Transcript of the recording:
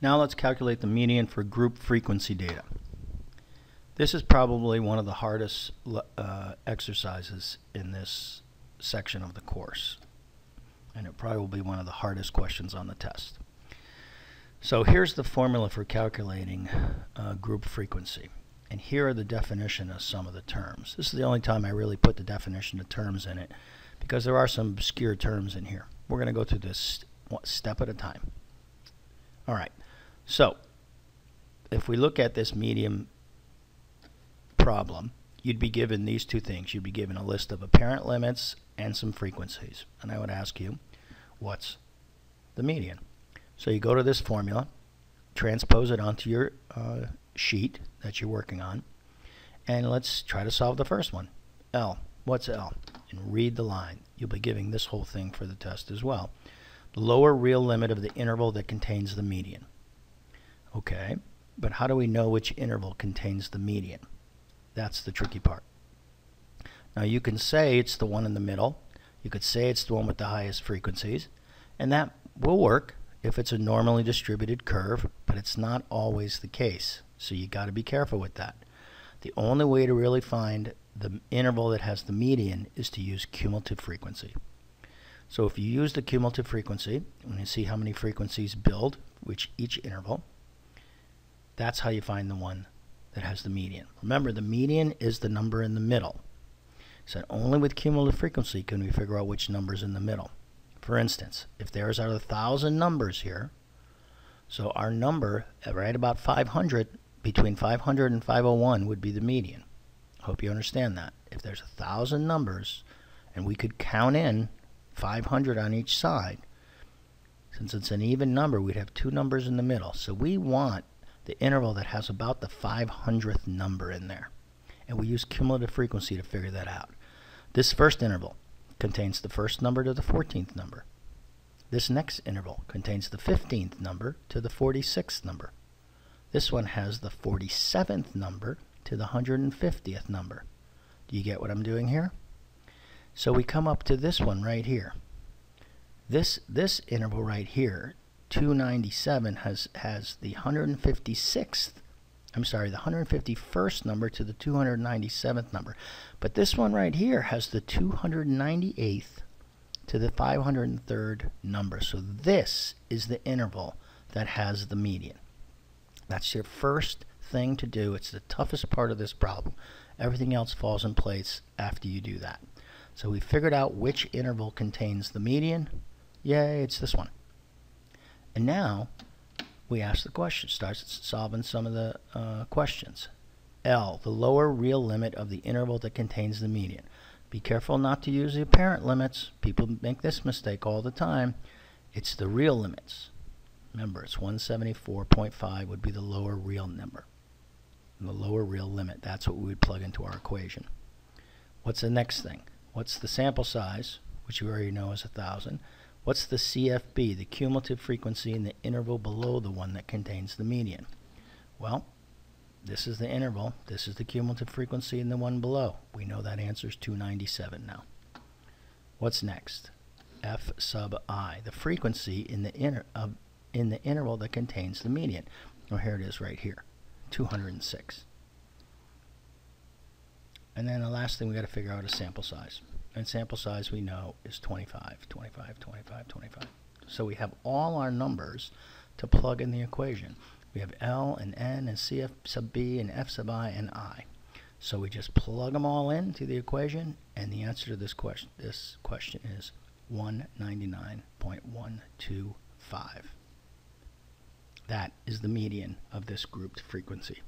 Now let's calculate the median for group frequency data. This is probably one of the hardest exercises in this section of the course, and it probably will be one of the hardest questions on the test. So here's the formula for calculating group frequency, and here are the definition of some of the terms. This is the only time I really put the definition of terms in it, because there are some obscure terms in here. We're going to go through this step at a time. All right, so if we look at this median problem, you'd be given these two things. You'd be given a list of apparent limits and some frequencies. And I would ask you, what's the median? So you go to this formula, transpose it onto your sheet that you're working on, and let's try to solve the first one. L. What's L? And read the line. You'll be giving this whole thing for the test as well. The lower real limit of the interval that contains the median. Okay, but how do we know which interval contains the median? That's the tricky part. Now you can say it's the one in the middle. You could say it's the one with the highest frequencies, and that will work if it's a normally distributed curve, but it's not always the case. So you got to be careful with that. The only way to really find the interval that has the median is to use cumulative frequency. So if you use the cumulative frequency, when you see how many frequencies build which each interval, that's how you find the one that has the median. Remember, the median is the number in the middle. So only with cumulative frequency can we figure out which number's in the middle. For instance, if there's our 1,000 numbers here, so our number at right about 500, between 500 and 501 would be the median. Hope you understand that. If there's 1,000 numbers and we could count in 500 on each side, since it's an even number, we'd have two numbers in the middle. So we want the interval that has about the 500th number in there. And we use cumulative frequency to figure that out. This first interval contains the first number to the 14th number. This next interval contains the 15th number to the 46th number. This one has the 47th number to the 150th number. Do you get what I'm doing here? So we come up to this one right here. This interval right here, 297, has the 151st number to the 297th number. But this one right here has the 298th to the 503rd number. So this is the interval that has the median. That's your first thing to do. It's the toughest part of this problem. Everything else falls in place after you do that. So we figured out which interval contains the median. Yay, it's this one. And now we ask the question, start solving some of the questions. L, the lower real limit of the interval that contains the median. Be careful not to use the apparent limits. People make this mistake all the time. It's the real limits. Remember, it's 174.5 would be the lower real number. And the lower real limit, that's what we would plug into our equation. What's the next thing? What's the sample size, which you already know is 1,000. What's the CFB, the cumulative frequency in the interval below the one that contains the median? Well, this is the interval. This is the cumulative frequency in the one below. We know that answer is 297 now. What's next? F sub I, the frequency in the interval that contains the median. Well, here it is right here, 206. And then the last thing we got to figure out is sample size. And sample size we know is 25, 25, 25, 25. So we have all our numbers to plug in the equation. We have L and N and CF sub B and F sub I and I. So we just plug them all into the equation, and the answer to this question is 199.125. That is the median of this grouped frequency.